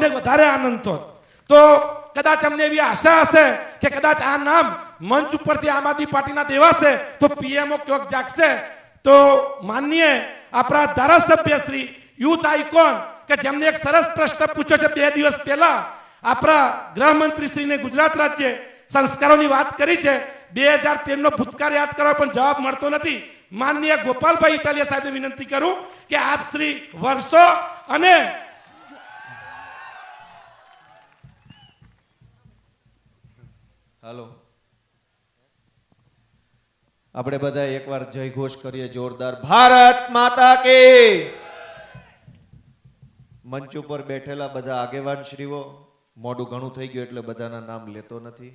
મને વધારે આનંદ થયો. તો કદાચ અમને એવી આશા હશે કે કદાચ આ નામ મંચ ઉપરથી આમ આદમી પાર્ટીના દેવાશે તો પીએમઓ ક્યોક જાગશે. તો માનનીય આપણા ધારાસભ્ય શ્રી યુથ આઇકોન કે જેમને એક સરસ પ્રશ્ન પૂછ્યો છે 2 દિવસ પહેલા આપણા ગૃહમંત્રી શ્રીને ગુજરાત રાજ્ય સંસ્કારોની વાત કરી છે. 2013 નો ભૂતકાળ યાદ કરવા પણ જવાબ મળતો નથી. માનનીય ગોપાલભાઈ ઇટાલિયા સાહેબને વિનંતી કરું કે આપ શ્રી વર્ષો અને હાલો આપણે બધા એકવાર જય ઘોષ કરીએ જોરદાર. ભારત માતા કી. મંચ ઉપર બેઠેલા બધા આગેવાન શ્રીઓ, મોડું ઘણું થઈ ગયું એટલે બધાના નામ લેતો નથી.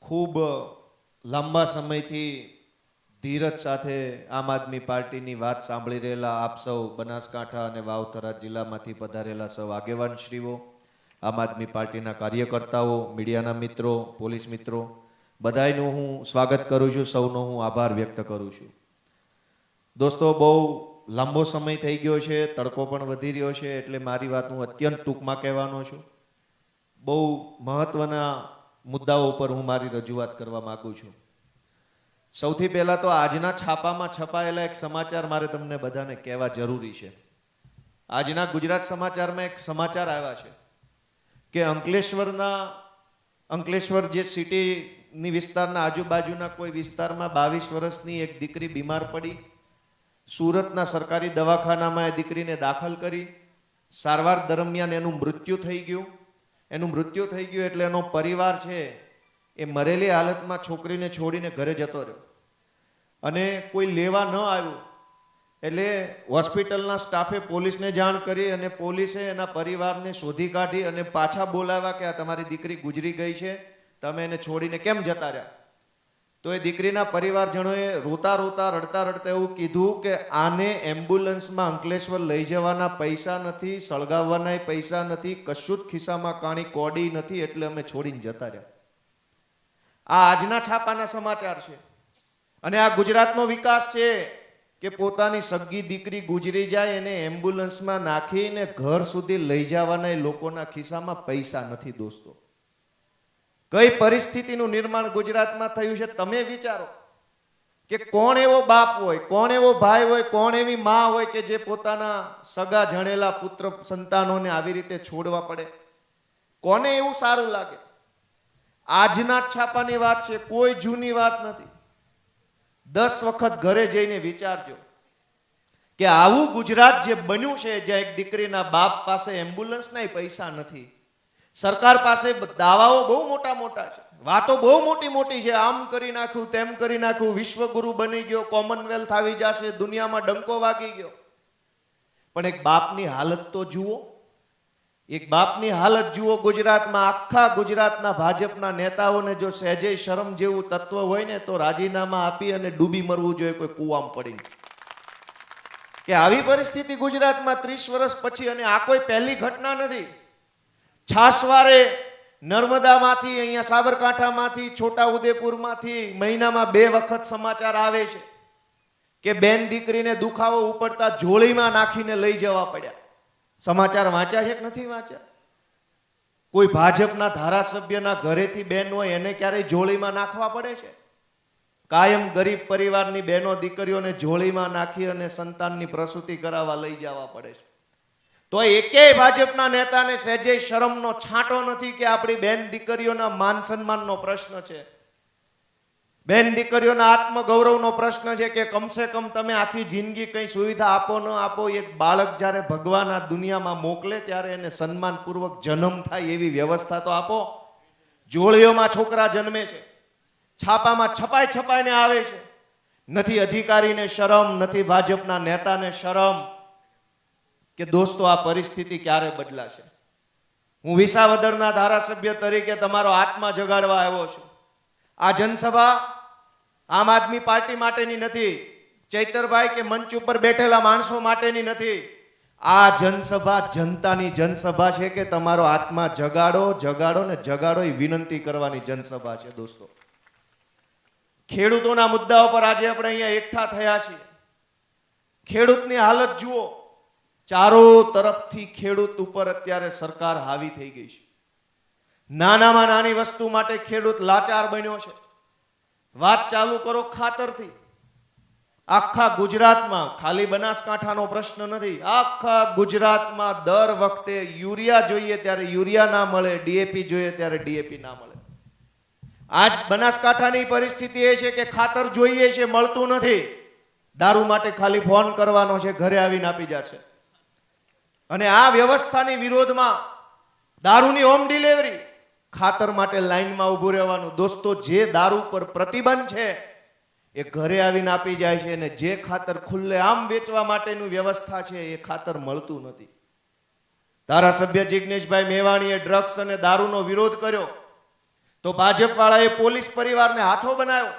ખૂબ લાંબા સમયથી ધીરજ સાથે આમ આદમી પાર્ટીની વાત સાંભળી રહેલા આપ સૌ બનાસકાંઠા અને વાવથરા જિલ્લામાંથી પધારેલા સૌ આગેવાન શ્રીઓ, આમ આદમી પાર્ટીના કાર્યકર્તાઓ, મીડિયાના મિત્રો, પોલીસ મિત્રો, બધાયનું હું સ્વાગત કરું છું. સૌનો હું આભાર વ્યક્ત કરું છું. દોસ્તો, બહુ લાંબો સમય થઈ ગયો છે, તડકો પણ વધી રહ્યો છે, એટલે મારી વાત હું અત્યંત ટૂંકમાં કહેવાનો છું. બહુ મહત્વના મુદ્દાઓ ઉપર હું મારી રજૂઆત કરવા માંગુ છું. સૌથી પહેલા તો આજના છાપામાં છપાયેલા એક સમાચાર મારે તમને બધાને કહેવા જરૂરી છે. આજના ગુજરાત સમાચારમાં એક સમાચાર આવ્યા છે કે અંકલેશ્વર જે સિટીની વિસ્તારના આજુબાજુના કોઈ વિસ્તારમાં 22 વર્ષની એક દીકરી બીમાર પડી. સુરતના સરકારી દવાખાનામાં એ દીકરીને દાખલ કરી. સારવાર દરમિયાન એનું મૃત્યુ થઈ ગયું. એટલે એનો પરિવાર છે એ મરેલી હાલતમાં છોકરીને છોડીને ઘરે જતો રહ્યો અને કોઈ લેવા ન આવ્યું. એટલે હોસ્પિટલના સ્ટાફે પોલીસને જાણ કરી અને પોલીસે એના પરિવારને શોધી કાઢી અને પાછા બોલાવ્યા કે આ તમારી દીકરી ગુજરી ગઈ છે, તમે એને છોડીને કેમ જતા રહ્યા? તો એ દીકરીના પરિવારજનોએ રોતા રડતા એવું કીધું કે આને એમ્બ્યુલન્સમાં અંકલેશ્વર લઈ જવાના પૈસા નથી, સળગાવવાના પૈસા નથી, કશું જ ખિસ્સામાં કાણી કોડી નથી, એટલે અમે છોડીને જતા રહ્યા. આ આજના છાપાના સમાચાર છે. અને આ ગુજરાતનો વિકાસ છે કે પોતાની સગી દીકરી ગુજરી જાય એને એમ્બ્યુલન્સમાં નાખીને ઘર સુધી લઈ જવાના લોકોના ખિસ્સામાં પૈસા નથી. દોસ્તો, કઈ પરિસ્થિતિનું નિર્માણ ગુજરાતમાં થયું છે તમે વિચારો કે કોણ એવો બાપ હોય, કોણ એવો ભાઈ હોય, કોણ એવી માં હોય કે જે પોતાના સગા જણેલા પુત્ર સંતાનોને આવી રીતે છોડવા પડે? કોને એવું સારું લાગે? આજના છાપાની વાત છે, કોઈ જૂની વાત નથી. 10 વખત ઘરે જઈને વિચારજો કે આવું ગુજરાત જે બન્યું છે, જ્યાં એક દીકરીના બાપ પાસે એમ્બ્યુલન્સના પૈસા નથી, સરકાર પાસે દાવાઓ બહુ મોટા છે, વાતો બહુ મોટી છે, આમ કરી નાખ્યું, તેમ કરી નાખ્યું, વિશ્વગુરુ બની ગયો, કોમનવેલ્થ આવી જશે, દુનિયામાં ડંકો વાગી ગયો. પણ એક બાપની હાલત તો જુઓ. ગુજરાતમાં આખા ગુજરાતના ભાજપના નેતાઓને જો સહેજે શરમ જેવું તત્વ હોય ને તો રાજીનામા આપી અને ડૂબી મરવું જોઈએ કોઈ કૂવામાં પડીને. કે આવી પરિસ્થિતિ ગુજરાતમાં 30 વર્ષ પછી, અને આ કોઈ પહેલી ઘટના નથી. છાસવારે નર્મદામાંથી, અહીંયા સાબરકાંઠામાંથી, છોટાઉદેપુરમાંથી મહિનામાં 2 વખત સમાચાર આવે છે કે બેન દીકરીને દુખાવો ઉપડતા જોળીમાં નાખીને લઈ જવા પડ્યા. સમાચાર વાંચ્યા છે કે નથી વાંચ્યા? કોઈ ભાજપના ધારાસભ્યના ઘરેથી બેન હોય એને ક્યારેય જોળીમાં નાખવા પડે છે? કાયમ ગરીબ પરિવારની બહેનો દીકરીઓને જોળીમાં નાખી અને સંતાનની પ્રસૂતિ કરાવવા લઈ જવા પડે છે. તો એકેય ભાજપના નેતાને સહેજે શરમનો છાંટો નથી કે આપણી બેન દીકરીઓના માન સન્માનનો પ્રશ્ન છે, બેન દીકરીઓના આત્મગૌરવનો પ્રશ્ન છે કે કમસે કમ તમે આખી જિંદગી કઈ સુવિધા આપો ન આપો, એક બાળક જ્યારે ભગવાન આ દુનિયામાં મોકલે ત્યારે એને સન્માનપૂર્વક જન્મ થાય એવી વ્યવસ્થા તો આપો. જોળીઓમાં છોકરા જન્મે છે, છાપામાં છપાઈને આવે છે. નથી અધિકારીને શરમ, નથી ભાજપના નેતાને શરમ. કે દોસ્તો, આ પરિસ્થિતિ ક્યારે બદલાશે? હું વિસાવદરના ધારાસભ્ય તરીકે તમારો આત્મા જગાડવા આવ્યો છું. આ જનસભા આમ આદમી પાર્ટી માટેની નથી, ચૈતરભાઈ કે મંચ ઉપર બેઠેલા માણસો માટેની નથી. આ જનસભા જનતાની જનસભા છે કે તમારો આત્મા જગાડો ને જગાડો એ વિનંતી કરવાની જનસભા છે. દોસ્તો, ખેડૂતોના મુદ્દાઓ પર આજે આપણે અહીંયા એકઠા થયા છીએ. ખેડૂતની હાલત જુઓ. ચારો તરફથી ખેડૂત ઉપર અત્યારે સરકાર હાવી થઈ ગઈ છે. નાનામાં નાની વસ્તુ માટે ખેડૂત લાચાર બન્યો છે. વાત ચાલુ કરો ખાતરથી. આખા ગુજરાતમાં, ખાલી બનાસકાંઠાનો પ્રશ્ન નથી, આખા ગુજરાતમાં દર વખતે યુરિયા જોઈએ ત્યારે યુરિયા ના મળે, ડીએપી જોઈએ ત્યારે ડીએપી ના મળે. આજ બનાસકાંઠાની પરિસ્થિતિ એ છે કે ખાતર જોઈએ છે, મળતું નથી. દારૂ માટે ખાલી ફોન કરવાનો છે, ઘરે આવીને આપી જશે. અને આ વ્યવસ્થાની વિરોધમાં દારૂની હોમ ડિલિવરી, ખાતર માટે લાઈનમાં ઊભું રહેવાનું. દોસ્તો, જે દારૂ પર પ્રતિબંધ છે એ ઘરે આવીને આપી જાય છે, અને જે ખાતર ખુલ્લે આમ વેચવા માટેની વ્યવસ્થા છે એ ખાતર મળતું નથી. ધારાસભ્ય જિગ્નેશભાઈ મેવાણીએ ડ્રગ્સ અને દારૂનો વિરોધ કર્યો તો ભાજપ વાળાએ પોલીસ પરિવારને હાથો બનાવ્યો.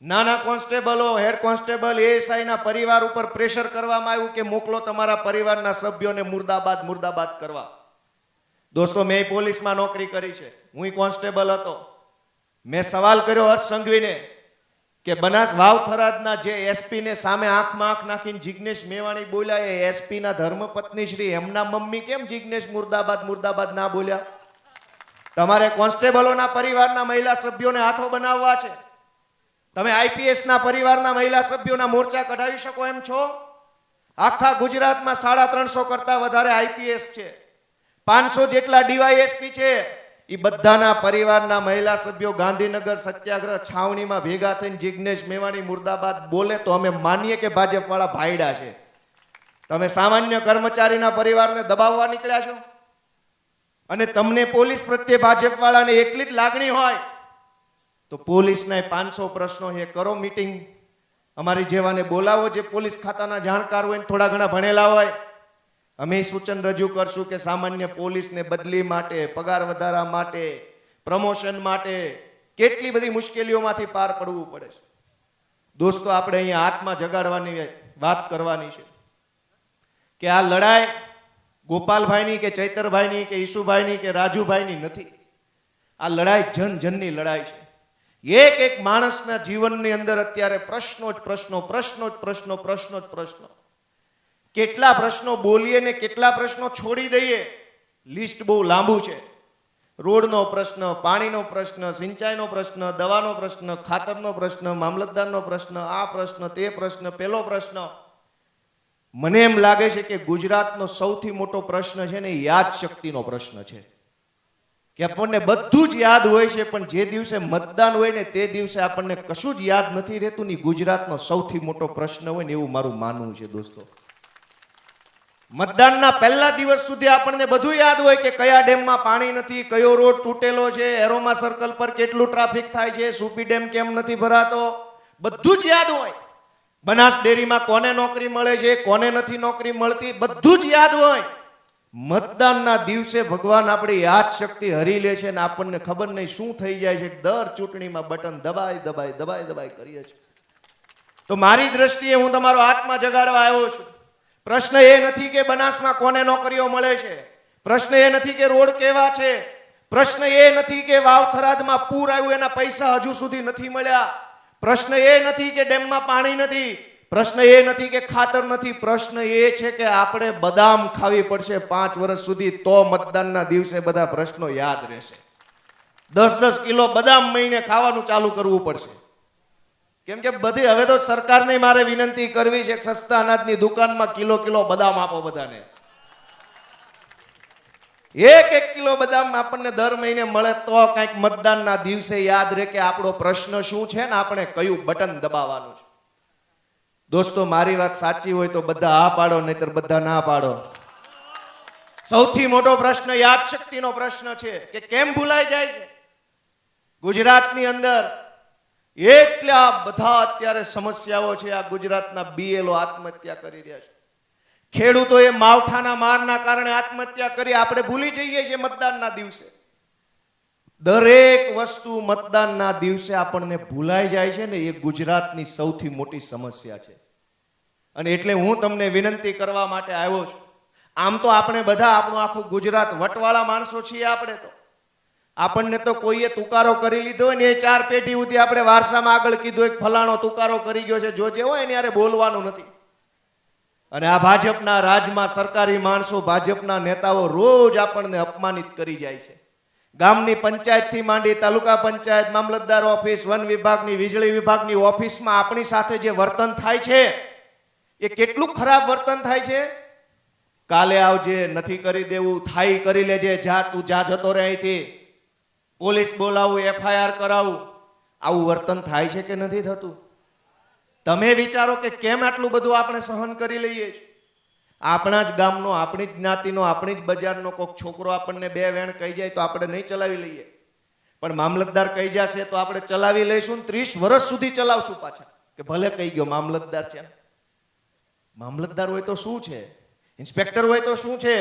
નાના કોન્સ્ટેબલો, હેડ કોન્સ્ટેબલ, એએસઆઈ ના પરિવાર ઉપર પ્રેશર કરવામાં આવ્યું કે મોકલો તમારા પરિવારના સભ્યોને મુર્દાબાદ મુર્દાબાદ કરવા. દોસ્તો, મેં પોલીસમાં નોકરી કરી છે, હું કોન્સ્ટેબલ હતો. મેં સવાલ કર્યો હર્ષ સંઘવીને કે બનાસ વાવ થરાદના જે એસપી ને સામે આંખમાં આંખ નાખીને જિગ્નેશ મેવાણી બોલ્યા, એ એસપી ના ધર્મપત્ની શ્રી એમના મમ્મી કેમ જિગ્નેશ મુર્દાબાદ મુર્દાબાદ ના બોલ્યા? તમારે કોન્સ્ટેબલોના પરિવારના મહિલા સભ્યોને હાથો બનાવવા છે. તમે આઈપીએસ ના પરિવારના મહિલા સભ્યોના મોરચા કઢાવી શકો એમ છો? આખા ગુજરાતમાં 350 કરતા વધારે આઈપીએસ છે, 500 જેટલા ડીવાયએસપી છે. એ બધાના પરિવારના મહિલા સભ્યો ગાંધીનગર સત્યાગ્રહ છાવણીમાં ભેગા થઈને જિગ્નેશ મેવાણી મુર્દાબાદ બોલે તો અમે માનીએ કે ભાજપ વાળા ભાઈડા છે. તમે સામાન્ય કર્મચારીના પરિવારને દબાવવા નીકળ્યા છો. અને તમને પોલીસ પ્રત્યે ભાજપ વાળાને એટલી જ લાગણી હોય તો પોલીસના 500 પ્રશ્નો છે, કરો મીટિંગ. અમારી જેવાને બોલાવો, જે પોલીસ ખાતાના જાણકાર હોય, થોડા ઘણા ભણેલા હોય. અમે સૂચન રજૂ કરશું કે સામાન્ય પોલીસને બદલી માટે, પગાર વધારા માટે, પ્રમોશન માટે કેટલી બધી મુશ્કેલીઓમાંથી પાર પડવું પડે છે. દોસ્તો, આપણે અહીંયા આત્મા જગાડવાની વાત કરવાની છે કે આ લડાઈ ગોપાલભાઈની કે ચૈતરભાઈની કે ઈશુભાઈની કે રાજુભાઈની નથી. આ લડાઈ જન જનની લડાઈ છે. એક એક માણસના જીવનની અંદર અત્યારે પ્રશ્નો જ પ્રશ્નો, પ્રશ્નો જ પ્રશ્નો, પ્રશ્નો જ પ્રશ્નો. કેટલા પ્રશ્નો બોલીએ ને કેટલા પ્રશ્નો છોડી દઈએ, લિસ્ટ બહુ લાંબુ છે. રોડનો પ્રશ્ન, પાણીનો પ્રશ્ન, સિંચાઈનો પ્રશ્ન, દવાનો પ્રશ્ન, ખાતરનો પ્રશ્ન, મામલતદારનો પ્રશ્ન, આ પ્રશ્ન, તે પ્રશ્ન, પેલો પ્રશ્ન. મને એમ લાગે છે કે ગુજરાતનો સૌથી મોટો પ્રશ્ન છે ને યાદ શક્તિનો પ્રશ્ન છે. કે આપણને બધું જ યાદ હોય છે, પણ જે દિવસે મતદાન હોય ને તે દિવસે આપણને કશું જ યાદ નથી રહેતું. ની ગુજરાતનો સૌથી મોટો પ્રશ્ન હોય ને એવું મારું માનવું છે. દોસ્તો, મતદાનના પહેલા દિવસ સુધી આપણને બધું યાદ હોય કે કયા ડેમમાં પાણી નથી, કયો રોડ તૂટેલો છે, એરોમા સર્કલ પર કેટલું ટ્રાફિક થાય છે, સુપી ડેમ કેમ નથી ભરાતો, બધું જ યાદ હોય. બનાસ ડેરીમાં કોને નોકરી મળે છે, કોને નથી નોકરી મળતી, બધું જ યાદ હોય. મતદાનના દિવસે ભગવાન આપણી યાદ શક્તિ હરી લે છે ને આપણને ખબર નહીં શું થઈ જાય છે. દર ચૂંટણીમાં બટન દબાઈ દબાઈ દબાઈ દબાઈ કરીએ છીએ. તો મારી દ્રષ્ટિએ હું તમારો આત્મા જગાડવા આવ્યો છું. પ્રશ્ન એ નથી કે બનાસમાં કોને નોકરીઓ મળે છે, પ્રશ્ન એ નથી કે રોડ કેવા છે, પ્રશ્ન એ નથી કે વાવ થરાદમાં પૂર આવ્યું એના પૈસા હજુ સુધી નથી મળ્યા, પ્રશ્ન એ નથી કે ડેમમાં પાણી નથી, પ્રશ્ન એ નથી કે ખાતર નથી. પ્રશ્ન એ છે કે આપણે બદામ ખાવી પડશે 5 વર્ષ સુધી, તો મતદાનના દિવસે બધા પ્રશ્નો યાદ રહેશે. 10-10 કિલો બદામ મહિને ખાવાનું ચાલુ કરવું પડશે. કેમ કે બધી હવે તો સરકારને મારે વિનંતી કરવી છે કે સસ્તા અનાજની દુકાનમાં કિલો કિલો બદામ આપો બધાને. 1-1 કિલો બદામ આપણને દર મહિને મળે તો કંઈક મતદાનના દિવસે યાદ રહે કે આપણો પ્રશ્ન શું છે ને આપણે કયું બટન દબાવવાનું છે. દોસ્તો, મારી વાત સાચી હોય તો બધા હા પાડો, નહીતર બધા ના પાડો. સૌથી મોટો પ્રશ્ન યાદ શક્તિનો પ્રશ્ન છે કે કેમ ભૂલાઈ જાય છે. ગુજરાતની અંદર એટલા બધા અત્યારે સમસ્યાઓ છે. આ ગુજરાતના બીએલઓ આત્મહત્યા કરી રહ્યા છે, ખેડૂતોએ માવઠાના મારના કારણે આત્મહત્યા કરી. આપણે ભૂલી જઈએ છીએ મતદાનના દિવસે. દરેક વસ્તુ મતદાનના દિવસે આપણને ભૂલાઈ જાય છે ને, એ ગુજરાતની સૌથી મોટી સમસ્યા છે. અને એટલે હું તમને વિનંતી કરવા માટે આવ્યો છું. આમ તો આપણે બધા આપણું આખું ગુજરાત વટવાળા માણસો છીએ. આપણને તો કોઈએ તુકારો કરી લીધો હોય ને એ 4 પેઢી સુધી આપણે વારસામાં આગળ કીધું એક ફલાણો તુકારો કરી ગયો છે, જોજે હોય એને યારે બોલવાનું નથી. અને આ ભાજપના રાજમાં સરકારી માણસો, ભાજપના નેતાઓ રોજ આપણને અપમાનિત કરી જાય છે. ગામની પંચાયતથી માંડી તાલુકા પંચાયત, મામલતદાર ઓફિસ, વન વિભાગની, વીજળી વિભાગની ઓફિસમાં આપણી સાથે જે વર્તન થાય છે એ કેટલું ખરાબ વર્તન થાય છે. કાલે આવજે, નથી કરી દેવું, થાય કરી લેજે, જા તું જા, જતો રહે અહીંથી, પોલીસ બોલાવું, FIR કરાવું, આવું વર્તન થાય છે કે નથી થતું? તમે વિચારો કે કેમ આટલું બધું આપણે સહન કરી લઈએ છીએ. આપણા જ ગામનો, આપણી જ જ્ઞાતિનો, આપણી જ બજારનો કોઈક છોકરો આપણને બે વેણ કહી જાય તો આપણે નહીં ચલાવી લઈએ, પણ મામલતદાર કહી જશે તો આપણે ચલાવી લઈશું ને 30 વર્ષ સુધી ચલાવશું પાછા, કે ભલે કહી ગયો મામલતદાર છે. મામલતદાર હોય તો શું છે, ઇન્સ્પેક્ટર હોય તો શું છે,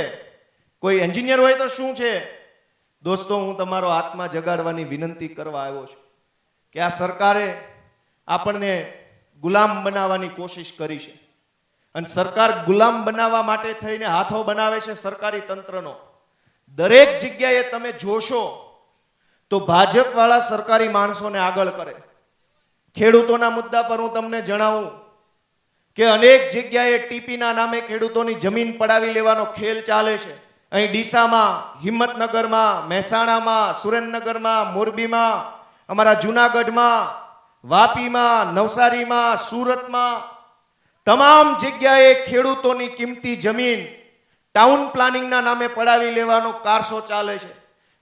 કોઈ એન્જિનિયર હોય તો શું છે? દોસ્તો, હું તમારો આત્મા જગાડવાની વિનંતી કરવા આવ્યો છું કે આ સરકારે આપણને ગુલામ બનાવવાની કોશિશ કરી છે, અને સરકાર ગુલામ બનાવવા માટે થઈને હાથો બનાવે છે સરકારી તંત્રનો. દરેક જગ્યાએ તમે જોશો તો ભાજપ વાળા સરકારી માણસોને આગળ કરે. ખેડૂતોના મુદ્દા પર હું તમને જણાવું કે અનેક જગ્યાએ ટીપીના નામે ખેડૂતોની જમીન પડાવી લેવાનો ખેલ ચાલે છે. અહીં ડીસામાં, હિંમતનગરમાં, મહેસાણામાં, સુરેન્દ્રનગરમાં, મોરબીમાં, અમારા જુનાગઢમાં, વાપીમાં, નવસારીમાં, સુરતમાં, તમામ જગ્યાએ ખેડૂતોની કિંમતી જમીન ટાઉન પ્લાનિંગના નામે પડાવી લેવાનો કારસો ચાલે છે.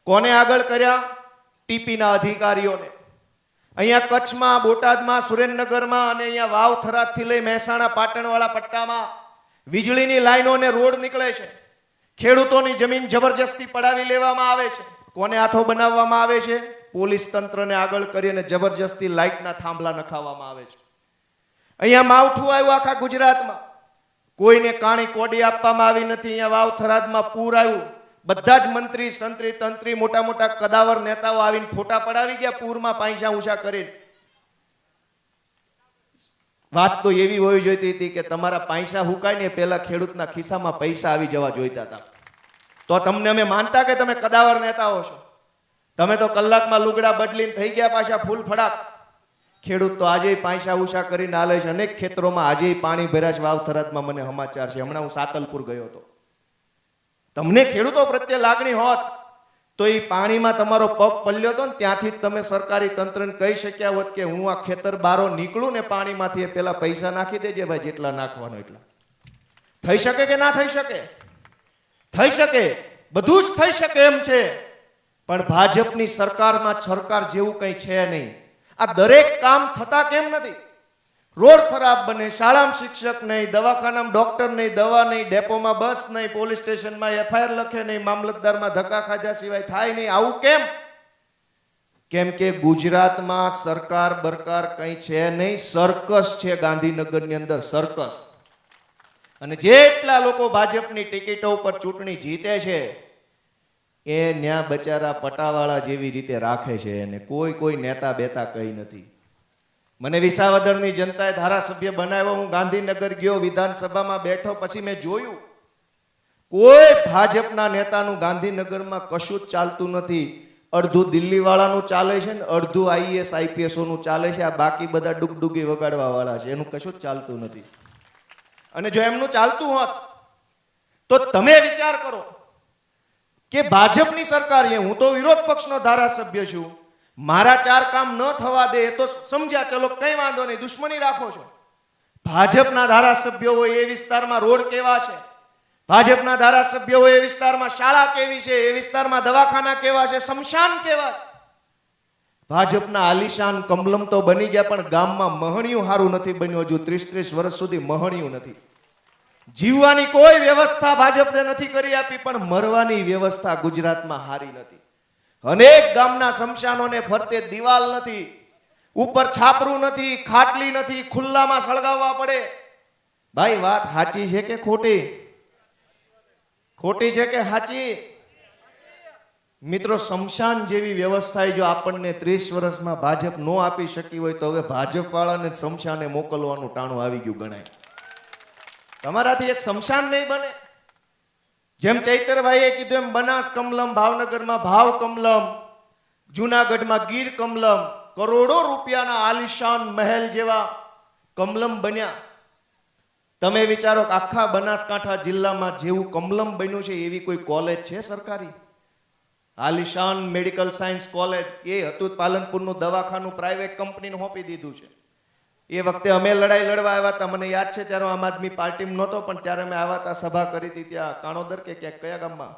કોને આગળ કર્યા? ટીપીના અધિકારીઓને. અહીંયા કચ્છમાં, બોટાદમાં, સુરેન્દ્રનગરમાં અને અહીંયા વાવ, થરાદથી લઈ મહેસાણા, પાટણવાળા પટ્ટામાં વીજળીની લાઈનો અને રોડ નીકળે છે. ખેડૂતોની જમીન જબરજસ્તી પડાવી લેવામાં આવે છે. કોને હાથો બનાવવામાં આવે છે? પોલીસ તંત્રને આગળ કરીને જબરજસ્તી લાઇટના થાંભલા નખાવવામાં આવે છે. અહીંયા માવઠું આવ્યું આખા ગુજરાતમાં, કોઈને કાણી કોડી આપવામાં આવી નથી. અહીંયા વાવ, થરાદમાં પૂર આવ્યું, બધા જ મંત્રી, સંત્રી, તંત્રી, મોટા મોટા કદાવર નેતાઓ આવીને ફોટા પડાવી ગયા પૂરમાં પૈસા ઊંચા કરીને. વાત તો એવી હોવી જોઈતી હતી કે તમારા પૈસા હુકાય ને પહેલા ખેડૂતના ખિસ્સામાં પૈસા આવી જવા જોઈતા હતા, તો તમને અમે માનતા કે તમે કદાવર નેતાઓ છો. તમે તો કલાકમાં લુગડા બદલીને થઈ ગયા પાછા ફૂલ ફડાક. ખેડૂત તો આજે પૈસા ઊંચા કરીને આલે છે. અનેક ખેતરોમાં આજે પાણી ભર્યા છે. વાવ, થરાદમાં મને સમાચાર છે. હમણાં હું સાતલપુર ગયો હતો. તમને ખેડૂતો પ્રત્યે લાગણી હોત તો એ પાણીમાં તમારો પગ પલ્યો હતો ને ત્યાંથી જ તમે સરકારી તંત્રને કહી શક્યા હોત કે હું આ ખેતર બારો નીકળું ને પાણીમાંથી પેલા પૈસા નાખી દેજે ભાઈ, જેટલા નાખવાનો એટલા. થઈ શકે કે ના થઈ શકે? થઈ શકે, બધું જ થઈ શકે એમ છે. પણ ભાજપની સરકારમાં સરકાર જેવું કંઈ છે નહીં. આ દરેક કામ થતા કેમ નથી? રોડ ખરાબ બને, શાળામાં શિક્ષક નહીં, દવાખાનામાં ડોક્ટર નહીં, દવા નહીં, ડેપોમાં બસ નહીં, પોલીસ સ્ટેશનમાં FIR લખે નહીં, મામલતદારમાં ધક્કા ખાધા સિવાય થાય નહીં. આવું કેમ? કેમ કે ગુજરાતમાં સરકાર બરકાર કંઈ છે નહીં, સર્કસ છે. ગાંધીનગરની અંદર સર્કસ. અને જેટલા લોકો ભાજપની ટિકિટો ઉપર ચૂંટણી જીતે છે એ ન્યા બચારા પટાવાળા જેવી રીતે રાખે છે, અને કોઈ નેતા બેતા કઈ નથી. મને વિસાવદરની જનતાએ ધારાસભ્ય બનાવ્યો. હું ગાંધીનગર ગયો, વિધાનસભામાં બેઠો, પછી મેં જોયું કોઈ ભાજપના નેતાનું ગાંધીનગરમાં કશું જ ચાલતું નથી. અડધું દિલ્હી વાળાનું ચાલે છે ને અડધું IAS IPS નું ચાલે છે. આ બાકી બધા ડુગડુગી વગાડવા વાળા છે, એનું કશું જ ચાલતું નથી. અને જો એમનું ચાલતું હોત તો તમે વિચાર કરો કે ભાજપની સરકાર છે, હું તો વિરોધ પક્ષનો ધારાસભ્ય છું, મારા 4 કામ ન થવા દે તો સમજ્યા, ચલો કઈ વાંધો નહીં, દુશ્મની રાખો છો. ભાજપના ધારાસભ્યો હોય એ વિસ્તારમાં રોડ કેવા છે, ભાજપના ધારાસભ્યો હોય એ વિસ્તારમાં શાળા કેવી છે, એ વિસ્તારમાં દવાખાના કેવા છે, સ્મશાન કેવા છે. ભાજપના આલિશાન કમલમ તો બની ગયા, પણ ગામમાં મહણિયું સારું નથી બન્યું. હજુ 30 વર્ષ સુધી મહણિયું નથી. જીવવાની કોઈ વ્યવસ્થા ભાજપને નથી કરી આપી, પણ મરવાની વ્યવસ્થા ગુજરાતમાં હારી નથી. અનેક ગામના સ્મશાનોને ફરતે દિવાલ નથી, ઉપર છાપરું નથી, ખાટલી નથી, ખુલ્લામાં સળગાવવા પડે. ભાઈ વાત સાચી છે કે ખોટી? ખોટી છે કે સાચી? મિત્રો, સ્મશાન જેવી વ્યવસ્થા જો આપણને 30 વર્ષમાં ભાજપ નો આપી શકી હોય તો હવે ભાજપ વાળાને સ્મશાને મોકલવાનું ટાણું આવી ગયું ગણાય. તમારાથી એક સ્મશાન નહીં બને. જેમ ચૈતરભાઈએ કીધું એમ બનાસ કમલમ, ભાવનગરમાં ભાવ કમલમ, જુનાગઢમાં ગીર કમલમ, કરોડો રૂપિયાના આલિશાન મહેલ જેવા કમલમ બન્યા. તમે વિચારો કે આખા બનાસકાંઠા જિલ્લામાં જેવું કમલમ બન્યું છે એવી કોઈ કોલેજ છે સરકારી? આલિશાન મેડિકલ સાયન્સ કોલેજ એ હતું પાલનપુરનું દવાખાનું પ્રાઇવેટ કંપનીને સોંપી દીધું છે. એ વખતે અમે લડાઈ લડવા આવ્યા હતા, મને યાદ છે ત્યારે આમ આદમી પાર્ટીમાં નહોતો, પણ ત્યારે અમે આવ્યા હતા, સભા કરી હતી ત્યાં કાણોદર કે ક્યાંક કયા ગામમાં.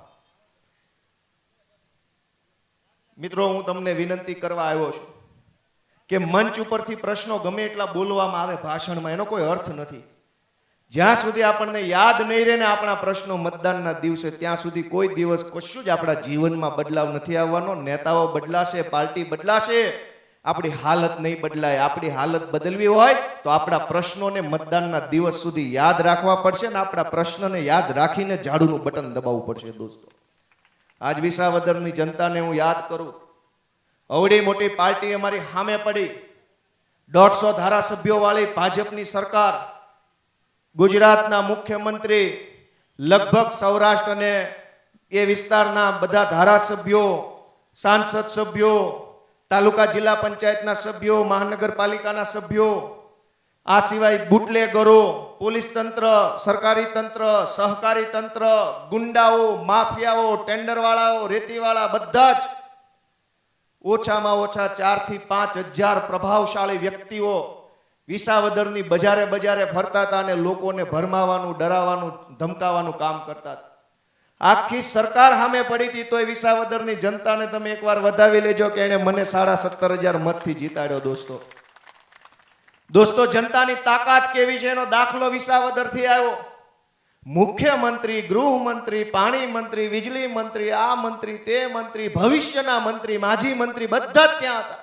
મિત્રો, હું તમને વિનંતી કરવા આવ્યો છું કે મંચ ઉપરથી પ્રશ્નો ગમે એટલા બોલવામાં આવે ભાષણમાં, એનો કોઈ અર્થ નથી. જ્યાં સુધી આપણને યાદ નહીં રહે ને આપણા પ્રશ્નો મતદાનના દિવસે, ત્યાં સુધી કોઈ દિવસ કશું જ આપણા જીવનમાં બદલાવ નથી આવવાનો. નેતાઓ બદલાશે, પાર્ટી બદલાશે, આપણી હાલત નહીં બદલાય. આપણી હાલત બદલવી હોય તો આપણા પ્રશ્નોને મતદાનના દિવસ સુધી યાદ રાખવા પડશે ને આપણા પ્રશ્નને યાદ રાખીને ઝાડુનું બટન દબાવવું પડશે. દોસ્તો, આજ વિસાવદરની જનતાને હું યાદ કરું, અવડી મોટી પાર્ટી અમારી સામે પડી, 150 ધારાસભ્યો વાળી ભાજપની સરકાર, ગુજરાતના મુખ્યમંત્રી, લગભગ સૌરાષ્ટ્ર અને એ વિસ્તારના બધા ધારાસભ્યો, સાંસદ સભ્યો, તાલુકા જિલ્લા પંચાયતના સભ્યો, મહાનગરપાલિકાના સભ્યો, આ સિવાય બુટલેગરો, પોલીસ તંત્ર, સરકારી તંત્ર, સહકારી તંત્ર, ગુંડાઓ, માફિયાઓ, ટેન્ડરવાળાઓ, રેતીવાળા, બધા જ ઓછામાં ઓછા 4 થી 5 હજાર પ્રભાવશાળી વ્યક્તિઓ વિસાવદરની બજારે બજારે ફરતા હતા અને લોકોને ભરમાવાનું, ડરાવવાનું, ધમકાવવાનું કામ કરતા હતા. આખી સરકાર સામે પડી હતી તોય વિસાવદરની જનતાને તમે એકવાર વધાવી લેજો કે એને મને 17,500 મતથી જીતાડ્યો. દોસ્તો, જનતાની તાકાત કેવી છે એનો દાખલો વિસાવદરથી આવ્યો. મુખ્યમંત્રી, ગૃહમંત્રી, પાણી મંત્રી, વીજળી મંત્રી, આ મંત્રી, તે મંત્રી, ભવિષ્યના મંત્રી, માજી મંત્રી, બધા જ ત્યાં હતા.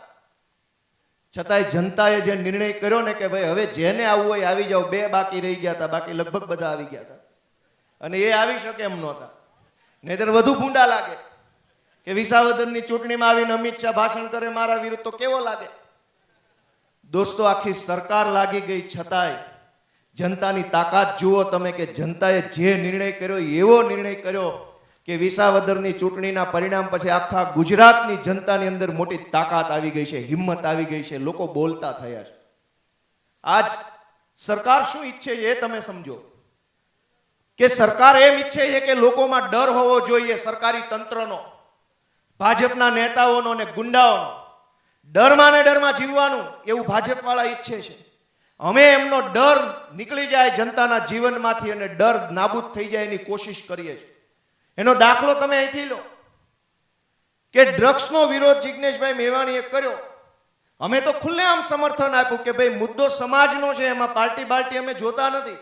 છતાંય જનતાએ જે નિર્ણય કર્યો ને કે ભાઈ હવે જેને આવવું હોય આવી જાઓ, 2 બાકી રહી ગયા હતા, બાકી લગભગ બધા આવી ગયા હતા. અને એ આવી શકે એમ નહોતા, નહીંતર વધુ ભૂંડા લાગે કે વિસાવદરની ચૂંટણીમાં આવીને અમિત શાહ ભાષણ કરે મારા વિરુદ્ધ, તો કેવો લાગે? દોસ્તો, આખી સરકાર લાગી ગઈ છતાંય જનતાની તાકાત જુઓ તમે કે જનતાએ જે નિર્ણય કર્યો એવો નિર્ણય કર્યો કે વિસાવદરની ચૂંટણીના પરિણામ પછી આખા ગુજરાતની જનતાની અંદર મોટી તાકાત આવી ગઈ છે, હિંમત આવી ગઈ છે, લોકો બોલતા થયા છે. આજ સરકાર શું ઈચ્છે છે એ તમે સમજો કે સરકાર એમ ઈચ્છે છે કે લોકોમાં ડર હોવો જોઈએ, સરકારી તંત્રનો, ભાજપના નેતાઓનો અને ગુંડાઓનો. ડરમાં ને ડરમાં જીવવાનું એવું ભાજપ વાળા ઈચ્છે છે. અમે એમનો ડર નીકળી જાય જનતાના જીવનમાંથી અને ડર નાબૂદ થઈ જાય એની કોશિશ કરીએ છીએ. એનો દાખલો તમે અહીંથી લો કે ડ્રગ્સનો વિરોધ જિગ્નેશભાઈ મેવાણીએ કર્યો. અમે તો ખુલ્લેઆમ સમર્થન આપ્યું કે ભાઈ મુદ્દો સમાજનો છે, એમાં પાર્ટી બાર્ટી અમે જોતા નથી.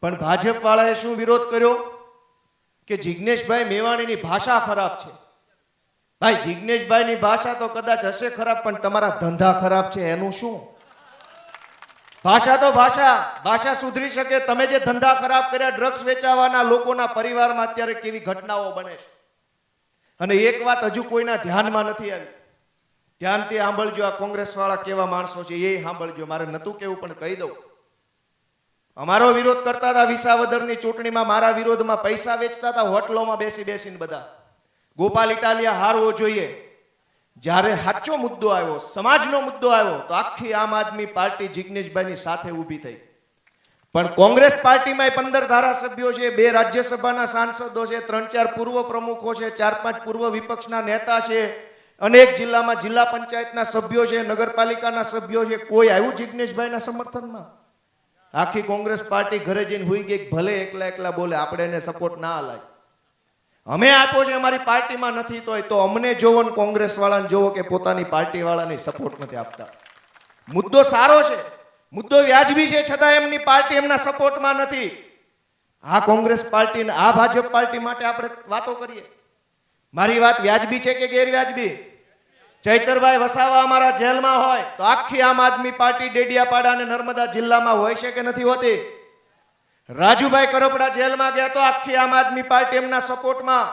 પણ ભાજપ વાળાએ શું વિરોધ કર્યો કે જિગ્નેશભાઈ મેવાણીની ભાષા ખરાબ છે. ભાઈ, જિગ્નેશભાઈની ભાષા તો કદાચ હશે ખરાબ, પણ તમારા ધંધા ખરાબ છે એનું શું? ભાષા તો ભાષા સુધરી શકે. તમે જે ધંધા ખરાબ કર્યા, ડ્રગ્સ વેચાવાના, લોકોના પરિવારમાં અત્યારે કેવી ઘટનાઓ બને છે. અને એક વાત હજુ કોઈના ધ્યાનમાં નથી આવી, ધ્યાનથી સાંભળજો. આ કોંગ્રેસ વાળા કેવા માણસો છે એ સાંભળજો. મારે નતું કેવું પણ કહી દઉં. અમારો વિરોધ કરતા હતા વિસાવદરની ચૂંટણીમાં, મારા વિરોધમાં પૈસા વેચતા હતા હોટલોમાં બેસીને બધા. ગોપાલ ઇટાલિયા હારવો જોઈએ. જ્યારે સાચો મુદ્દો આવ્યો, સમાજનો મુદ્દો આવ્યો, તો આખી આમ આદમી પાર્ટી જિગ્નેશભાઈની સાથે ઊભી થઈ. પણ કોંગ્રેસ પાર્ટીમાં 15 ધારાસભ્યો છે, 2 રાજ્યસભાના સાંસદો છે, 3-4 પૂર્વ પ્રમુખો છે, 4-5 પૂર્વ વિપક્ષના નેતા છે, અનેક જિલ્લામાં જિલ્લા પંચાયતના સભ્યો છે, નગરપાલિકાના સભ્યો છે. કોઈ આવ્યું જિગ્નેશભાઈના સમર્થનમાં? આખી કોંગ્રેસ પાર્ટી ઘરે જઈને હુઈ ગઈ. ભલે એકલા બોલે, આપણે એને સપોર્ટ ના અલાય. અમે આપ્યો છે, અમારી પાર્ટીમાં નથી તો અમને જોવો ને કોંગ્રેસ વાળાને જોવો કે પોતાની પાર્ટી વાળાને સપોર્ટ નથી આપતા. મુદ્દો સારો છે, મુદ્દો વ્યાજબી છે, છતાં એમની પાર્ટી એમના સપોર્ટમાં નથી. આ કોંગ્રેસ પાર્ટી, આ ભાજપ પાર્ટી માટે આપણે વાતો કરીએ. મારી વાત વ્યાજબી છે કે ગેરવ્યાજબી? ચૈતરભાઈ વસાવા અમારા જેલમાં હોય તો આખી આમ આદમી પાર્ટી ડેડિયાપાડા અને નર્મદા જિલ્લામાં હોય છે કે નથી હોતી? રાજુભાઈ કરપડા જેલમાં ગયા તો આખી આમ આદમી પાર્ટી એમના સપોર્ટમાં.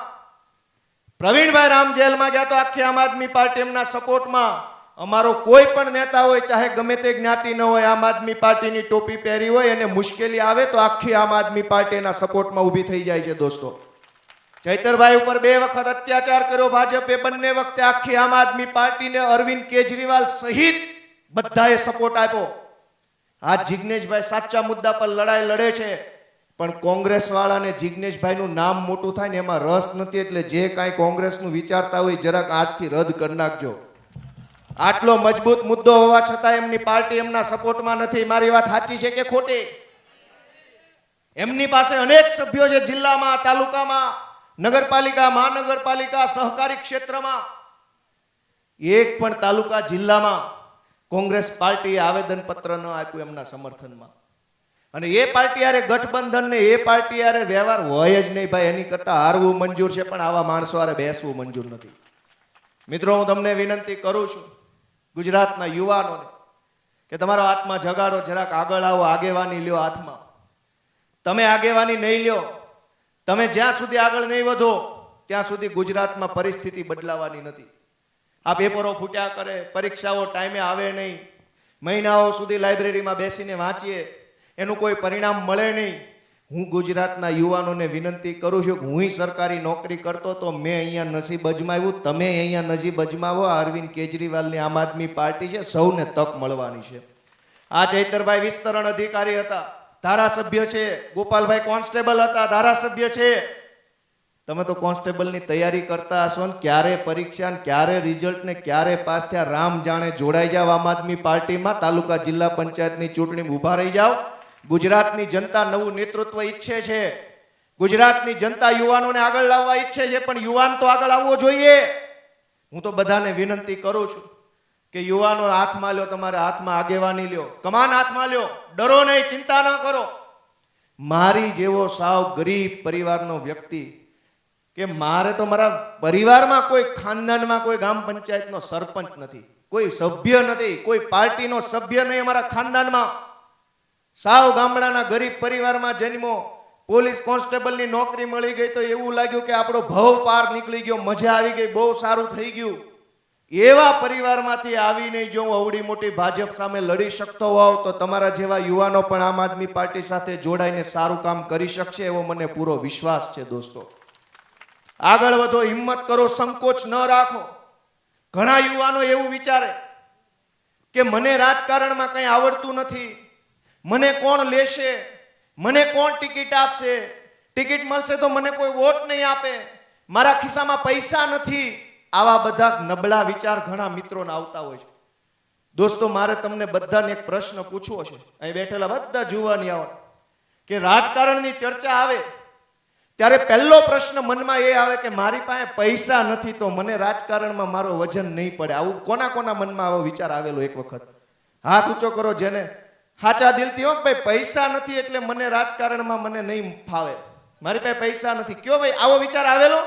પ્રવીણભાઈ રામ જેલમાં ગયા તો આખી આમ આદમી પાર્ટી એમના સપોર્ટમાં. અમારો કોઈ પણ નેતા હોય, ચાહે ગમે તે જ્ઞાતિ ન હોય, આમ આદમી પાર્ટીની ટોપી પહેરી હોય અને મુશ્કેલી આવે તો આખી આમ આદમી પાર્ટીના સપોર્ટમાં ઊભી થઈ જાય છે. દોસ્તો, ચૈતરભાઈ ઉપર 2 વખત અત્યાચાર કર્યો ભાજપે, બંને વખતે આખી આમ આદમી પાર્ટીને અરવિંદ કેજરીવાલ સહિત બધાએ સપોર્ટ આપ્યો. આ જિગ્નેશભાઈ સાચા મુદ્દા પર લડાઈ લડે છે, પણ કોંગ્રેસ વાળાને જિગ્નેશભાઈનું નામ મોટું થાય ને એમાં રસ નથી. એટલે જે કાંઈ કોંગ્રેસનું વિચારતા હોય જરાક આજથી રદ કરી નાખજો. આટલો મજબૂત મુદ્દો હોવા છતાં એમની પાર્ટી એમના સપોર્ટમાં નથી. મારી વાત સાચી છે કે ખોટી? એમની પાસે અનેક સભ્યો છે, જિલ્લામાં, તાલુકામાં, નગરપાલિકા, મહાનગરપાલિકા, સહકારી ક્ષેત્રમાં. એક પણ તાલુકા, જિલ્લામાં કોંગ્રેસ પાર્ટીએ આવેદન પત્ર ન આપ્યું એમના સમર્થનમાં. અને એ પાર્ટી હારે ગઠબંધન ને એ પાર્ટી હારે વ્યવહાર હોય જ નહીં ભાઈ. એની કરતા હારવું મંજૂર છે, પણ આવા માણસો હારે બેસવું મંજૂર નથી. મિત્રો, હું તમને વિનંતી કરું છું, ગુજરાતના યુવાનોને, કે તમારો હાથમાં જગાડો, જરાક આગળ આવો, આગેવાની લ્યો હાથમાં. તમે આગેવાની નહીં લ્યો, તમે જ્યાં સુધી આગળ નહીં વધો ત્યાં સુધી ગુજરાતમાં પરિસ્થિતિ બદલાવાની નથી. આ પેપરો ફૂટ્યા કરે, પરીક્ષાઓ ટાઈમે આવે નહીં, મહિનાઓ સુધી લાઇબ્રેરીમાં બેસીને વાંચીએ, એનું કોઈ પરિણામ મળે નહીં. હું ગુજરાતના યુવાનોને વિનંતી કરું છું કે હું સરકારી નોકરી કરતો તો મેં અહીંયા નસીબ અજમાવ્યું, તમે અહીંયા નસીબ અજમાવો. અરવિંદ કેજરીવાલની આમ આદમી પાર્ટી છે, સૌને તક મળવાની છે. આ ચૈતરભાઈ વિસ્તરણ અધિકારી હતા, ધારાસભ્ય છે. ગોપાલભાઈ કોન્સ્ટેબલ હતા, ધારાસભ્ય છે. તમે તો કોન્સ્ટેબલની તૈયારી કરતા હશો ને ક્યારે પરીક્ષા ને ક્યારે રિઝલ્ટ ને ક્યારે પાસ થયા રામ જાણે. જોડાઈ જાવ આમ આદમી પાર્ટીમાં, તાલુકા જિલ્લા પંચાયતની ચૂંટણી ઉભા રહી જાવ. ગુજરાતની જનતા નવું નેતૃત્વ ઈચ્છે છે. ગુજરાતની જનતા યુવાનોને આગળ લાવવા ઈચ્છે છે, પણ યુવાન તો આગળ આવવો જોઈએ. હું તો બધાને વિનંતી કરું છું કે યુવાનો હાથમાં લ્યો, તમારે હાથમાં આગેવાની લ્યો, કમાન હાથમાં લ્યો, ડરો નહીં, ચિંતા ન કરો. મારી જેવો સાવ ગરીબ પરિવારનો વ્યક્તિ, કે મારે તો મારા પરિવારમાં કોઈ, ખાનદાનમાં કોઈ ગામ પંચાયતનો સરપંચ નથી, કોઈ સભ્ય નથી, કોઈ પાર્ટીનો સભ્ય નહીં અમારા ખાનદાનમાં. સાવ ગામડાના ગરીબ પરિવારમાં જન્મો, પોલીસ કોન્સ્ટેબલની નોકરી મળી ગઈ તો એવું લાગ્યું કે આપણો ભવ પાર નીકળી ગયો, મજા આવી ગઈ, બહુ સારું થઈ ગયું. એવા પરિવારમાંથી આવીને જો હું અવડી મોટી ભાજપ સામે લડી શકતો હોઉં તો તમારા જેવા યુવાનો પણ આમ આદમી પાર્ટી સાથે જોડાઈને સારું કામ કરી શકશે એવો મને પૂરો વિશ્વાસ છે. દોસ્તો, આગળ વધો, હિંમત કરો, સંકોચ ન રાખો. ઘણા યુવાનો એવું વિચારે કે મને રાજકારણમાં કંઈ આવડતું નથી, મને કોણ લેશે, મને કોણ ટિકિટ આપશે, ટિકિટ મળશે તો મને કોઈ વોટ નહીં આપે, મારા ખિસ્સામાં પૈસા નથી. આવા બધા નબળા વિચાર ઘણા મિત્રોને આવતા હોય છે. દોસ્તો, મારે તમને બધાને એક પ્રશ્ન પૂછવો છે, અહીં બેઠેલા બધા જુવાનિયાઓ, કે રાજકારણની ચર્ચા આવે ત્યારે પહેલો પ્રશ્ન મનમાં એ આવે કે મારી પાસે પૈસા નથી તો મને રાજકારણમાં મારો વજન નહીં પડે. આવું કોના કોના મનમાં આવો વિચાર આવેલો? એક વખત હાથ ઊંચો કરો જેને સાચા દિલથી હો ભાઈ પૈસા નથી એટલે મને રાજકારણમાં મને નહીં ફાવે, મારી પાસે પૈસા નથી. કયો ભાઈ આવો વિચાર આવેલો?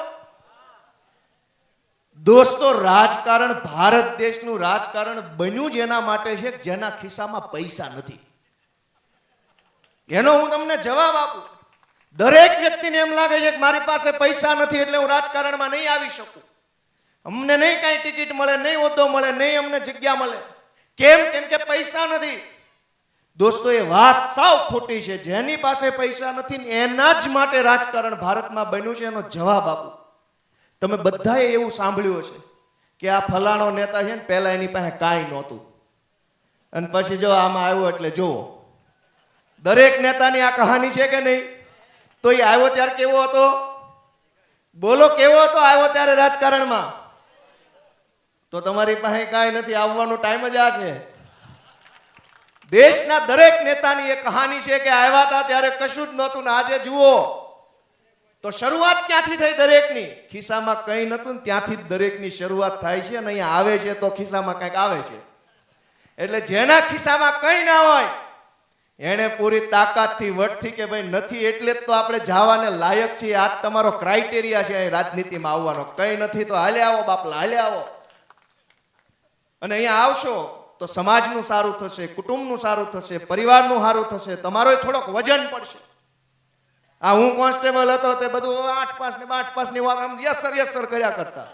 દોસ્તો, રાજકારણ, ભારત દેશનું રાજકારણ બન્યું જ એના માટે છે જેના ખિસ્સામાં પૈસા નથી. એનો હું તમને જવાબ આપું. દરેક વ્યક્તિને એમ લાગે છે કે મારી પાસે પૈસા નથી એટલે હું રાજકારણમાં નહીં આવી શકું, અમને નહીં કાંઈ ટિકિટ મળે, નહીં હોદ્દો મળે, નહીં અમને જગ્યા મળે. કેમ? કેમ કે પૈસા નથી. દોસ્તો, એ વાત સાવ ખોટી છે. જેની પાસે પૈસા નથી ને એના જ માટે રાજકારણ ભારતમાં બન્યું છે. એનો જવાબ આપું. તમે બધાએ એવું સાંભળ્યું છે કે આ ફલાણો નેતા છે ને પહેલા એની પાસે કાંઈ નહોતું અને પછી જો આમાં આવ્યો એટલે જુઓ. દરેક નેતાની આ કહાની છે કે નહીં? તો એ આવ્યો ત્યારે કેવો હતો? બોલો, કેવો હતો આવ્યો ત્યારે રાજકારણમાં? તો તમારી પાસે કાંઈ નથી, આવવાનો ટાઈમ જ આ છે. દેશના દરેક નેતાની એ કહાની છે કે આવ્યા હતા ત્યારે કશું જ નહોતું ને આજે જુઓ. તો શરૂઆત ક્યાંથી થઈ? દરેકની ખિસ્સામાં કંઈ નતું ને ત્યાંથી જ દરેકની શરૂઆત થાય છે. અને અહીંયા આવે છે તો ખિસ્સામાં કંઈક આવે છે. એટલે જેના ખિસ્સામાં કંઈ ના હોય એને પૂરી તાકાતથી વટથી કે ભાઈ નથી એટલે જ તો આપણે જવાને લાયક છીએ. આ તમારો ક્રાઇટેરિયા છે અહીં રાજનીતિમાં આવવાનો. કંઈ નથી તો હાલે આવો બાપલા, હાલે આવો. અને અહીંયા આવશો તો સમાજનું સારું થશે, કુટુંબનું સારું થશે, પરિવારનું સારું થશે, તમારો થોડોક વજન પડશે. આ હું કોન્સ્ટેબલ હતો તે બધું 8 પાસ ને 8 પાસ ની વાત આમ યસર કર્યા કરતા.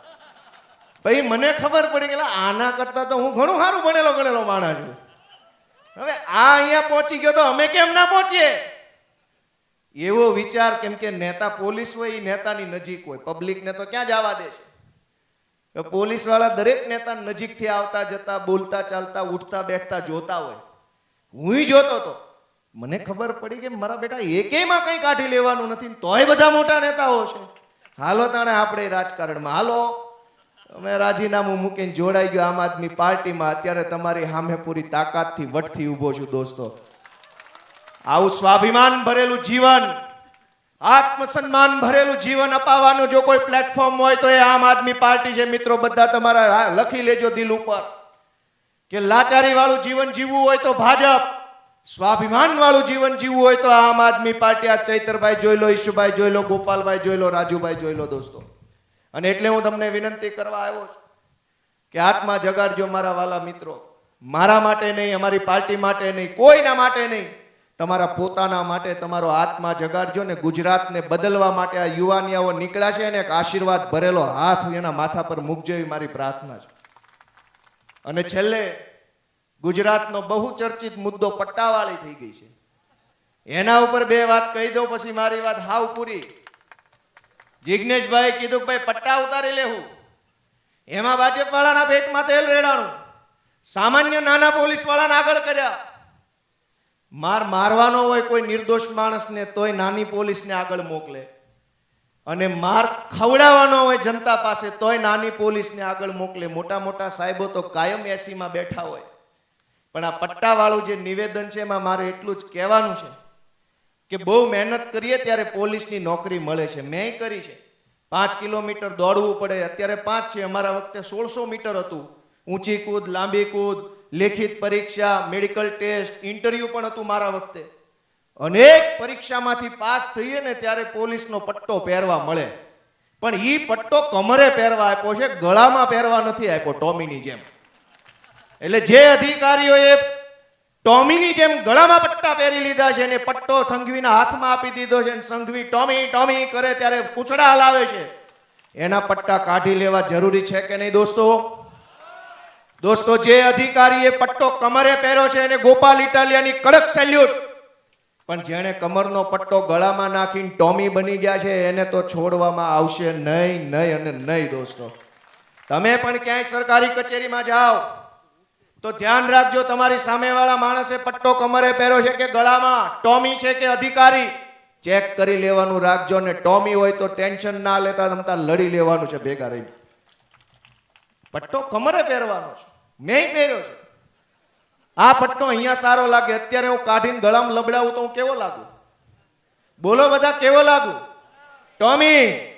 ભાઈ મને ખબર પડી કે આના કરતા તો હું ઘણું સારું ભણેલો માણસ છું. હવે આ અહીંયા પહોંચી ગયો તો અમે કેમ ના પહોંચીએ? એવો વિચાર. કેમ કે નેતા પોલીસ હોય એ નેતાની નજીક હોય, પબ્લિક ને તો ક્યાં જવા દે છે? પોલીસ વાળા દરેક નેતા નજીકથી આવતા જતા, બોલતા ચાલતા, ઉઠતા બેઠતા જોતા હોય. હું જોતો હતો, મને ખબર પડી કે મારા બેટા એકેયમાં કંઈ કાઢી લેવાનું નથી, તોય બધા મોટા નેતાઓ છે. હાલો તાણે આપણે રાજકારણમાં હાલો. અમે રાજીનામું મૂકીને જોડાઈ ગયો આમ આદમી પાર્ટીમાં. અત્યારે તમારી સામે પૂરી તાકાતથી વટથી ઊભો છું દોસ્તો. આવું સ્વાભિમાન ભરેલું જીવન, આત્મસન્માન ભરેલું જીવન અપાવવાનું જો કોઈ પ્લેટફોર્મ હોય તો એ આમ આદમી પાર્ટી છે. મિત્રો બધા તમારા લખી લેજો દિલ ઉપર કે લાચારી વાળું જીવન જીવવું હોય તો ભાજપ, સ્વાભિમાન વાળું જીવન જીવવું હોય તો આમ આદમી પાર્ટી. આ ચૈતરભાઈ જોઈ લો, ઈશુભાઈ જોઈ લો, ગોપાલભાઈ જોઈ લો, રાજુભાઈ જોઈ લો દોસ્તો. અને એટલે હું તમને વિનંતી કરવા આવ્યો છું કે આત્મા જગાડજો મારા વાલા મિત્રો. મારા માટે નહીં, અમારી પાર્ટી માટે નહીં, કોઈના માટે નહીં, તમારા પોતાના માટે તમારો આત્મા જગાડજો ને ગુજરાતને બદલવા માટે આ યુવાનિયાઓ નીકળ્યા છે અને એક આશીર્વાદ ભરેલો હાથ એના માથા પર મૂકજો એવી મારી પ્રાર્થના છે. અને છેલ્લે ગુજરાતનો બહુ ચર્ચિત મુદ્દો પટ્ટાવાળી થઈ ગઈ છે, એના ઉપર બે વાત કહી દઉં પછી મારી વાત હાવ પૂરી. જિગ્નેશભાઈ કીધું કે ભાઈ પટ્ટા ઉતારી લેવું, એમાં ભાજપ વાળાના પેટમાં તેલ રેડાણું, સામાન્ય નાના પોલીસ વાળાને આગળ કર્યા. મારવાનો હોય કોઈ નિર્દોષ માણસને તોય નાની પોલીસને આગળ મોકલે, અને માર ખવડાવવાનો હોય જનતા પાસે તોય નાની પોલીસને આગળ મોકલે. મોટા મોટા સાહેબો તો કાયમ એસીમાં બેઠા હોય. પણ આ પટ્ટાવાળું જે નિવેદન છે એમાં મારે એટલું જ કહેવાનું છે કે બહુ મહેનત કરીએ ત્યારે પોલીસની નોકરી મળે છે. મેં કરી છે. 5 કિલોમીટર દોડવું પડે, અત્યારે 5 છે, અમારા વખતે 1600 મીટર હતું. ઊંચી કૂદ, લાંબી કૂદ, લેખિત પરીક્ષા, મેડિકલ ટેસ્ટ, ઇન્ટરવ્યુ પણ હતું મારા વખતે. અનેક પરીક્ષામાંથી પાસ થઈએ ને ત્યારે પોલીસનો પટ્ટો પહેરવા મળે. પણ ઈ પટ્ટો કમરે પહેરવા આપ્યો છે, ગળામાં પહેરવા નથી આપ્યો ટોમીની જેમ. એટલે જે અધિકારીઓએ ટોમીની જેમ ગળામાં પટ્ટા પહેરી લીધા છે ને પટ્ટો સંઘવીના હાથમાં આપી દીધો છે, સંઘવી ટોમી ટોમી કરે ત્યારે પૂંછડા હલાવે છે, એના પટ્ટા કાઢી લેવા જરૂરી છે કે નહીં દોસ્તો? દોસ્તો, જે અધિકારીએ પટ્ટો કમરે પહેર્યો છે એને ગોપાલ ઇટાલિયાની કડક સેલ્યુટ. પણ જેણે કમરનો પટ્ટો ગળામાં નાખીને ટોમી બની ગયા છે એને તો છોડવામાં આવશે નહીં, નહીં અને નહીં. દોસ્તો, તમે પણ ક્યાંય સરકારી કચેરીમાં જાઓ તો ધ્યાન રાખજો, તમારી સામેવાળા માણસે પટ્ટો કમરે પહેર્યો છે કે ગળામાં, ટોમી છે કે અધિકારી, ચેક કરી લેવાનું રાખજો. ને ટોમી હોય તો ટેન્શન ના લેતા, તમતા લડી લેવાનું છે ભેગા રહી. પટ્ટો કમરે પહેરવાનો છે, મેં પહેર્યો છે. આ પટ્ટો અહીંયા સારો લાગે, અત્યારે હું કાઢીને ગળામાં લબડાવું તો હું કેવો લાગુ? બોલો બધા, કેવો લાગુ? ટોમી.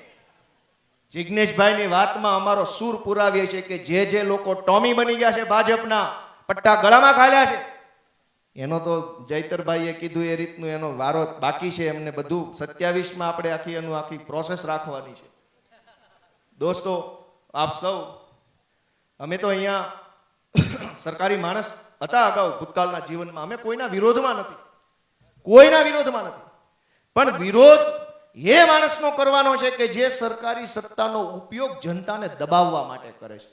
જિગ્નેશભાઈની વાતમાં અમારો સૂર પુરાવીએ છે કે જે લોકો ટોમી બની ગયા છે, ભાજપના પટ્ટા ગળામાં ખાલ્યા છે, એનો તો જયતરભાઈએ કીધું એ રીતનું એનો વારો બાકી છે. એમને બધું 27માં આપણે આખી પ્રોસેસ રાખવાની છે. દોસ્તો, આપ સૌ, અમે તો અહીંયા સરકારી માણસ હતા અગાઉ ભૂતકાળના જીવનમાં, અમે કોઈના વિરોધમાં નથી, કોઈના વિરોધમાં નથી. પણ વિરોધ એ માણસનો કરવાનો છે કે જે સરકારી સત્તાનો ઉપયોગ જનતાને દબાવવા માટે કરે છે.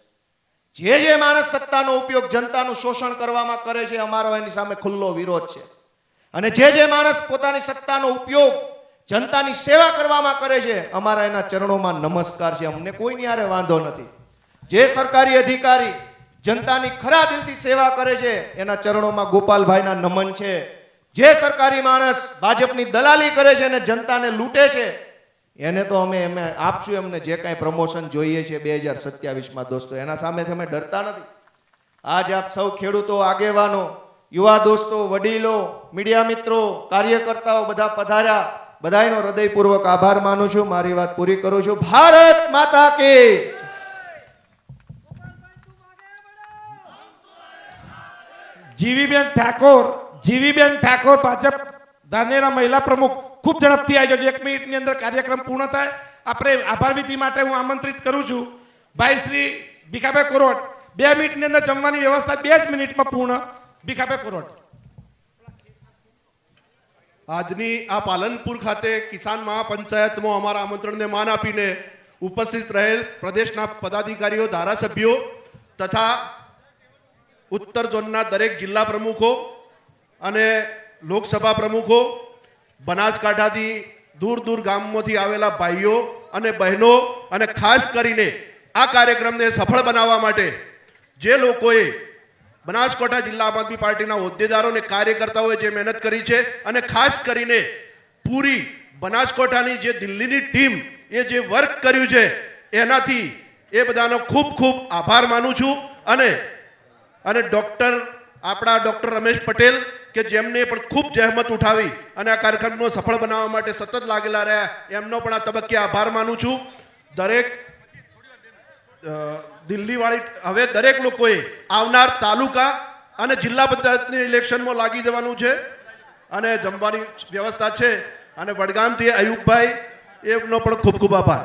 જે માણસ સત્તાનો ઉપયોગ જનતાનું શોષણ કરવામાં કરે છે, અમારો એની સામે ખુલ્લો વિરોધ છે. અને જે માણસ પોતાની સત્તાનો ઉપયોગ જનતાની સેવા કરવામાં કરે છે, અમારા એના ચરણોમાં નમસ્કાર છે. અમને કોઈની હારે વાંધો નથી. જે સરકારી અધિકારી જનતાની ખરા દિલથી સેવા કરે છે એના ચરણોમાં ગોપાલભાઈના નમન છે. જે સરકારી માણસ ભાજપની દલાલી કરે છે અને જનતાને લૂંટે છે એને તો અમે આપશું એમને જે કાંઈ પ્રમોશન જોઈએ છે 2027માં. દોસ્તો, એના સામેથી અમે ડરતા નથી. આજ આપ સૌ ખેડૂતો, આગેવાનો, યુવા દોસ્તો, વડીલો, મીડિયા મિત્રો, કાર્યકર્તાઓ બધા પધાર્યા, બધાનો હૃદયપૂર્વક આભાર માનું છું. મારી વાત પૂરી કરું છું. ભારત માતા કી. જીવીબેન ઠાકોર ભાજપ ધાનેરા મહિલા પ્રમુખ, ખૂબ ઝડપથી આવી જજો. 1 મિનિટની અંદર કાર્યક્રમ પૂર્ણ થાય. આપણે આભાર વિધિ માટે હું આમંત્રિત કરું છું ભાઈ શ્રી ભીખાભાઈ કોરોટ. 2 મિનિટની અંદર જમવાની વ્યવસ્થા 2 જ મિનિટમાં પૂર્ણ. ભીખાભાઈ કોરોટ. આજની આ પાલનપુર ખાતે કિસાન મહાપંચાયતમાં અમારા આમંત્રણને માન આપીને ઉપસ્થિત રહેલ પ્રદેશના પદાધિકારીઓ, ધારાસભ્યો તથા ઉત્તર ઝોનના દરેક જિલ્લા પ્રમુખો અને લોકસભા પ્રમુખો, બનાસકાંઠાથી દૂર ગામોથી આવેલા ભાઈઓ અને બહેનો, અને ખાસ કરીને આ કાર્યક્રમને સફળ બનાવવા માટે જે લોકોએ બનાસકાંઠા જિલ્લા આમ આદમી પાર્ટીના હોદ્દેદારો અને કાર્યકર્તાઓએ જે મહેનત કરી છે અને ખાસ કરીને પૂરી બનાસકાંઠાની જે દિલ્હીની ટીમ એ જે વર્ક કર્યું છે એનાથી એ બધાનો ખૂબ ખૂબ આભાર માનું છું. અને આપણા ડૉક્ટર રમેશ પટેલ કે જેમને પણ ખૂબ જહેમત ઉઠાવી અને આ કાર્યક્રમનો સફળ બનાવવા માટે સતત લાગેલા રહ્યા, એમનો પણ આ તબક્કે આભાર માનું છું. દરેક દિલ્હીવાળી હવે દરેક લોકોએ આવનાર તાલુકા અને જિલ્લા પંચાયતની ઇલેક્શનમાં લાગી જવાનું છે અને જમવાની વ્યવસ્થા છે. અને વડગામથી અયુબભાઈ એમનો પણ ખૂબ ખૂબ આભાર.